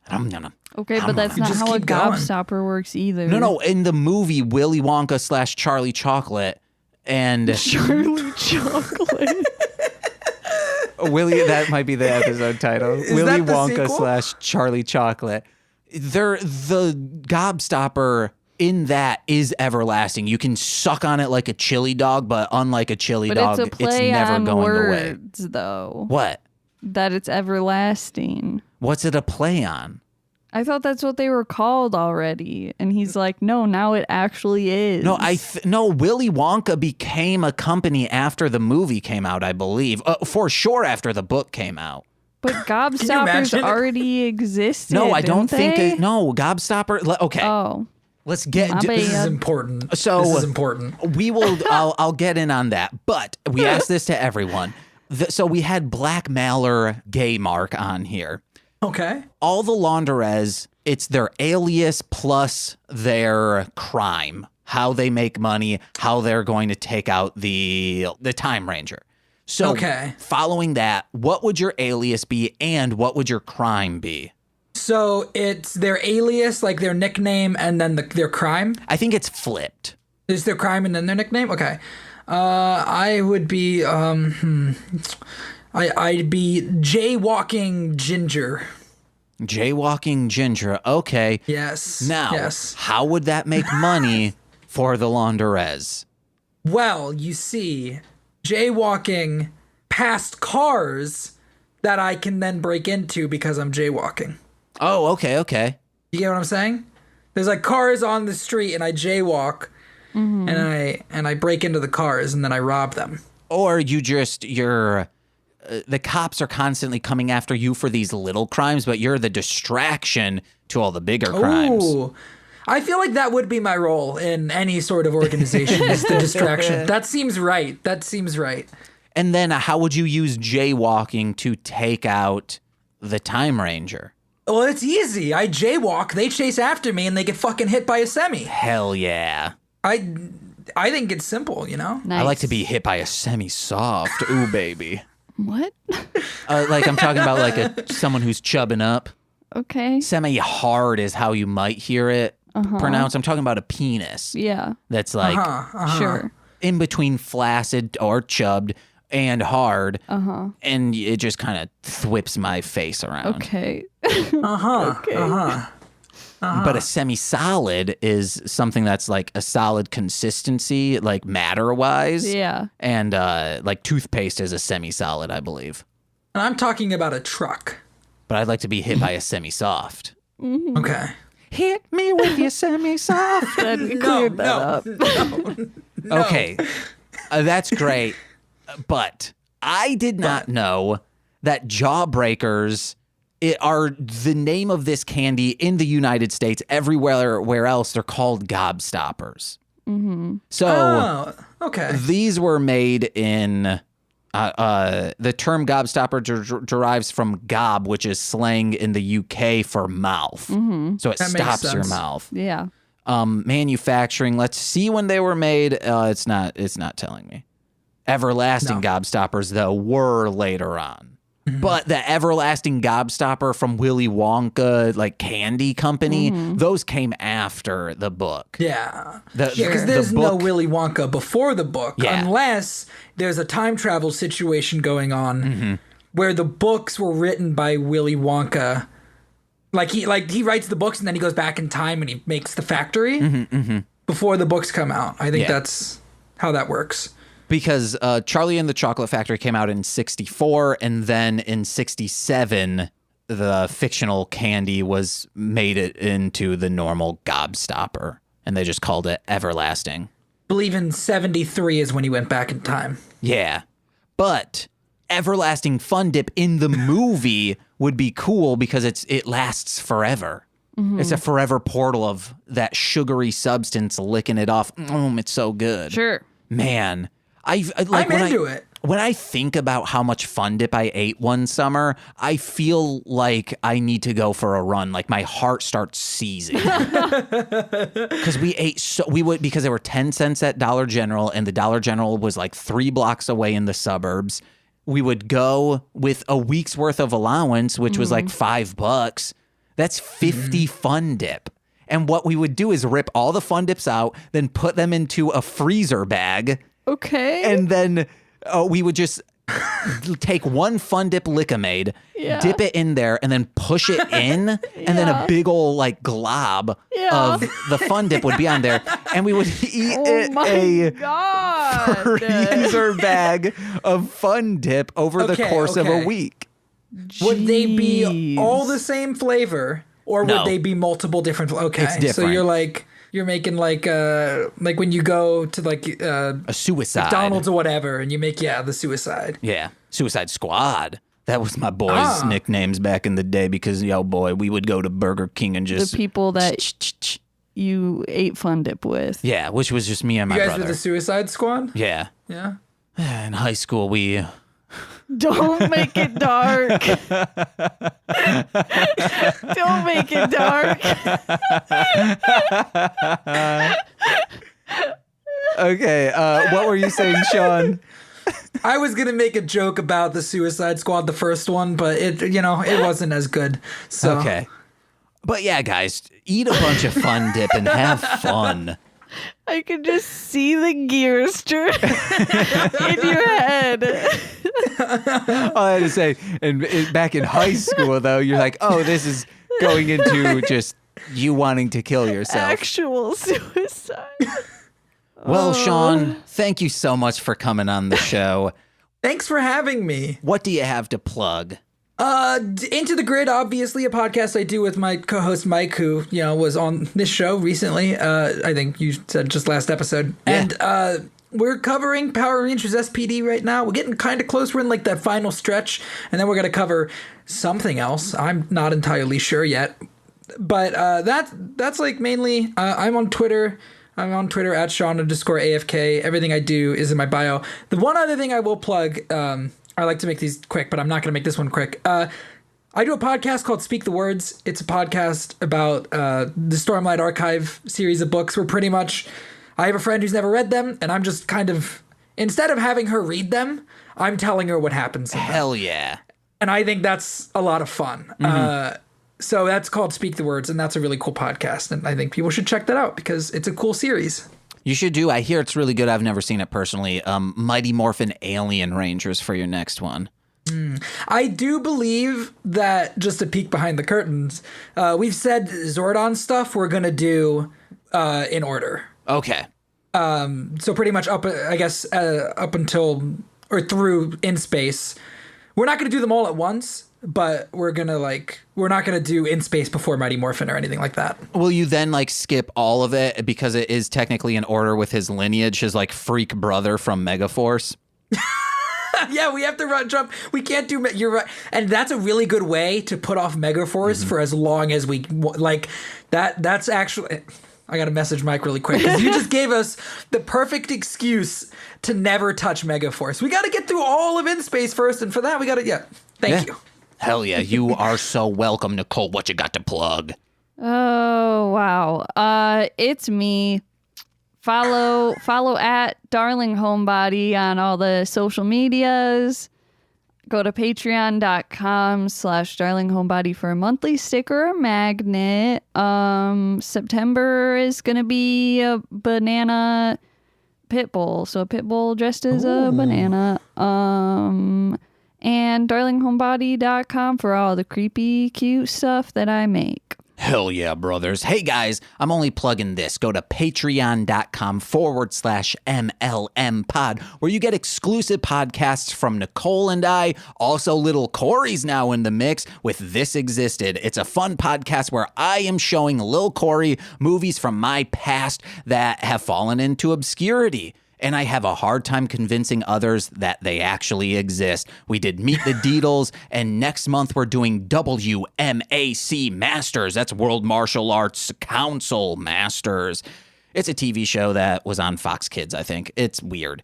Okay, but that's not just how a keep going. gobstopper works either. No. In the movie Willy Wonka / Charlie Chocolate and Charlie Chocolate. Willy, that might be the episode title. Is Willy that the Wonka sequel? / Charlie Chocolate. The gobstopper in that is everlasting. You can suck on it like a chili dog, but unlike a chili But dog, it's a play never on going away. words, though. What? That it's everlasting. What's it a play on? I thought that's what they were called already. And he's like, no, now it actually is. No, no. Willy Wonka became a company after the movie came out, I believe. For sure after the book came out. But Gobstoppers imagine? already existed. No, I don't think. They? No, Gobstopper. Okay. Oh. Let's get. My This is bad. important. So this is important. We will. I'll get in on that. But we asked this to everyone. So we had Black Mallor Gay Mark on here. Okay. All the launderers, it's their alias plus their crime, how they make money, how they're going to take out the Time Ranger. So Okay. following that, what would your alias be and what would your crime be? So it's their alias, like their nickname, and then their crime. I think it's flipped. Is their crime and then their nickname? Okay. I would be I'd be Jaywalking Ginger. Jaywalking Ginger. Okay. Yes. Now, Yes. how would that make money for the launderers? Well, you see, jaywalking past cars that I can then break into because I'm jaywalking. Oh, okay. You get what I'm saying? There's like cars on the street and I jaywalk and I break into the cars and then I rob them. Or you're the cops are constantly coming after you for these little crimes, but you're the distraction to all the bigger crimes. Ooh. I feel like that would be my role in any sort of organization is the distraction. That seems right. And then how would you use jaywalking to take out the Time Ranger? Well, it's easy. I jaywalk, they chase after me, and they get fucking hit by a semi. Hell yeah. I think it's simple, you know? Nice. I like to be hit by a semi-soft. Ooh, baby. What? Like I'm talking about like someone who's chubbing up. Okay. Semi-hard is how you might hear it pronounced. I'm talking about a penis. Yeah. That's like Sure. in between flaccid or chubbed and hard. And it just kind of thwips my face around. Okay. But a semi-solid is something that's like a solid consistency, like matter-wise. Yeah. And like toothpaste is a semi-solid, I believe. And I'm talking about a truck. But I'd like to be hit by a semi-soft. Okay. Hit me with your semi-soft. Then cleared that up. Okay, that's great. But I did not know that Jawbreakers are the name of this candy in the United States. Everywhere else, they're called Gobstoppers. So Oh, okay. these were made in... the term gobstopper derives from gob, which is slang in the UK for mouth. So it That makes stops your sense. mouth. Yeah. Manufacturing. Let's see when they were made. It's not telling me. Everlasting gobstoppers though were later on. But the everlasting gobstopper from Willy Wonka, like candy company, those came after the book. Yeah. The- Because the there's no book- Willy Wonka before the book, Yeah. unless there's a time travel situation going on where the books were written by Willy Wonka. Like he writes the books and then he goes back in time and he makes the factory before the books come out. I think Yeah. that's how that works. Because Charlie and the Chocolate Factory came out in 1964, and then in 1967, the fictional candy was made it into the normal gobstopper, and they just called it Everlasting. Believe in 73 is when he went back in time. Yeah. But Everlasting Fun Dip in the movie would be cool because it lasts forever. It's a forever portal of that sugary substance licking it off. It's so good. Sure. Man, I'm into it. When I think about how much Fun Dip I ate one summer, I feel like I need to go for a run. Like my heart starts seizing. Because because they were 10 cents at Dollar General, and the Dollar General was like 3 blocks away in the suburbs. We would go with a week's worth of allowance, which was like $5. That's 50 Fun Dip. And what we would do is rip all the Fun Dips out, then put them into a freezer bag. Okay. And then we would just take one Fun Dip Lick-O-Made, Yeah. dip it in there, and then push it in, and then a big old like glob Yeah. of the Fun Dip would be on there, and we would eat Oh my a God. freezer bag of Fun Dip over the Okay, course of a okay. week. Would they be Jeez. all the same flavor, or No. would they be multiple different? Okay, It's so different. you're making like when you go to A suicide. McDonald's or whatever, and you make the suicide. Yeah. Suicide Squad. That was my boys' nicknames back in the day because, yo, boy, we would go to Burger King and just... The people that you ate Fun Dip with. Yeah, which was just me and my brother. You guys were the Suicide Squad? Yeah. Yeah. In high school, we... Don't make it dark. Don't make it dark. Okay, what were you saying, Shawn? I was gonna make a joke about the Suicide Squad, the first one, but it wasn't as good. So Okay. But yeah, guys, eat a bunch of Fun Dip and have fun. I can just see the gears turn in your head. All I had to say, and back in high school, though, you're like, oh, this is going into just you wanting to kill yourself. Actual suicide. Well, Shawn, thank you so much for coming on the show. thanks for having me. What do you have to plug? Into the Grid, obviously a podcast I do with my co-host Mike, who was on this show recently. I think you said just last episode, Yeah. and we're covering Power Rangers SPD right now. We're getting kind of close. We're in like that final stretch, and then we're gonna cover something else. I'm not entirely sure yet, but that's like mainly. I'm on Twitter. I'm on Twitter at Shawn_AFK. Everything I do is in my bio. The one other thing I will plug. I like to make these quick, but I'm not going to make this one quick. I do a podcast called Speak the Words. It's a podcast about the Stormlight Archive series of books where pretty much I have a friend who's never read them, and I'm just kind of, instead of having her read them, I'm telling her what happens in them. Hell yeah. And I think that's a lot of fun. So that's called Speak the Words, and that's a really cool podcast, and I think people should check that out because it's a cool series. You should do. I hear it's really good. I've never seen it personally. Mighty Morphin Alien Rangers for your next one. I do believe that, just a peek behind the curtains, we've said Zordon stuff we're going to do in order. Okay. So pretty much up until or through In Space. We're not going to do them all at once, but we're not going to do In Space before Mighty Morphin or anything like that. Will you then skip all of it because it is technically in order with his lineage, his freak brother from Megaforce? Yeah, we have to jump. We can't do. You're right, and that's a really good way to put off Megaforce for as long as we like. That's actually. I got to message Mike really quick because you just gave us the perfect excuse to never touch Megaforce. We got to get through all of In Space first, and for that we got to. Thank you. Hell yeah, you are so welcome, Nicole. What you got to plug? Oh, wow. It's me. Follow at Darling Homebody on all the social medias. Go to patreon.com/darlinghomebody for a monthly sticker or magnet. September is going to be a banana pit bull. So a pit bull dressed as a banana. And darlinghomebody.com for all the creepy, cute stuff that I make. Hell yeah, brothers. Hey guys, I'm only plugging this. Go to patreon.com/MLM pod, where you get exclusive podcasts from Nicole and I. Also, little Corey's now in the mix with This Existed. It's a fun podcast where I am showing Lil Corey movies from my past that have fallen into obscurity. And I have a hard time convincing others that they actually exist. We did Meet the Deedles, and next month we're doing WMAC Masters. That's World Martial Arts Council Masters. It's a TV show that was on Fox Kids, I think. It's weird.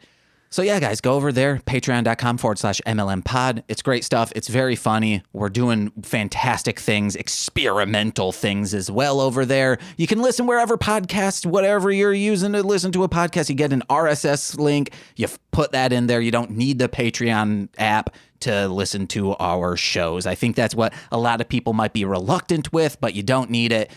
So yeah, guys, go over there, patreon.com/MLM pod. It's great stuff. It's very funny. We're doing fantastic things, experimental things as well over there. You can listen wherever podcasts, whatever you're using to listen to a podcast, you get an RSS link. You put that in there. You don't need the Patreon app to listen to our shows. I think that's what a lot of people might be reluctant with, but you don't need it.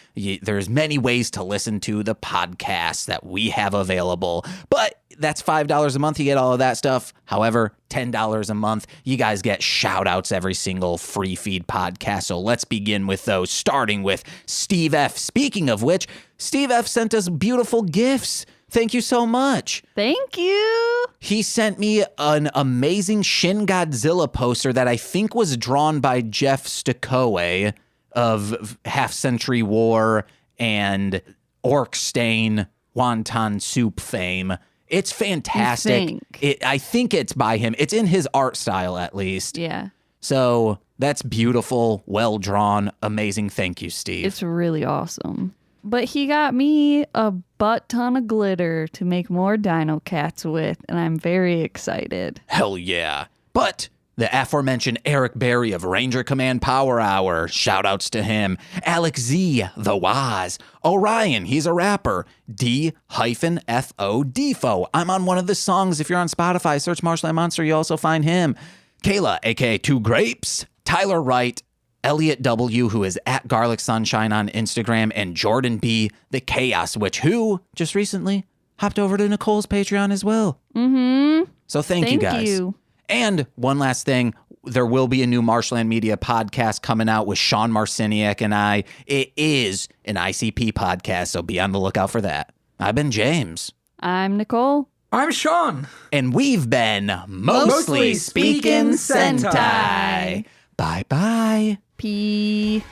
There's many ways to listen to the podcasts that we have available, but that's $5 a month. You get all of that stuff. However, $10 a month, you guys get shout outs every single free feed podcast. So let's begin with those, starting with Steve F. Speaking of which, Steve F sent us beautiful gifts. Thank you so much. Thank you. He sent me an amazing Shin Godzilla poster that I think was drawn by Jeff Stokoe of Half Century War and Orc Stain, Wonton Soup fame. It's fantastic. I think it's by him. It's in his art style, at least. Yeah. So that's beautiful, well drawn, amazing. Thank you, Steve. It's really awesome. But he got me a butt ton of glitter to make more dino cats with, and I'm very excited. Hell yeah. But the aforementioned Eric Berry of Ranger Command Power Hour, shout outs to him. Alex Z, The Waz. Orion, he's a rapper. D-F-O Defo. I'm on one of the songs. If you're on Spotify, search Marshland Monster, you also find him. Kayla, aka Two Grapes. Tyler Wright. Elliot W, who is at Garlic Sunshine on Instagram. And Jordan B, the Chaos Witch, who just recently hopped over to Nicole's Patreon as well. Mm-hmm. So thank you guys. You. And one last thing, there will be a new Marshland Media podcast coming out with Shawn Marciniak and I. It is an ICP podcast, so be on the lookout for that. I've been James. I'm Nicole. I'm Shawn. And we've been Mostly Speaking Sentai. Bye-bye. P.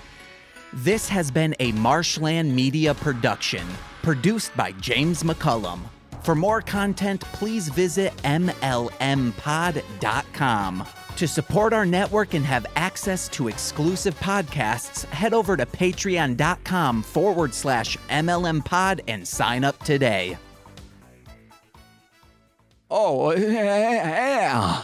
This has been a Marshland Media production, produced by James McCollum. For more content, please visit mlmpod.com. To support our network and have access to exclusive podcasts, head over to patreon.com/MLMpod and sign up today. Oh, yeah.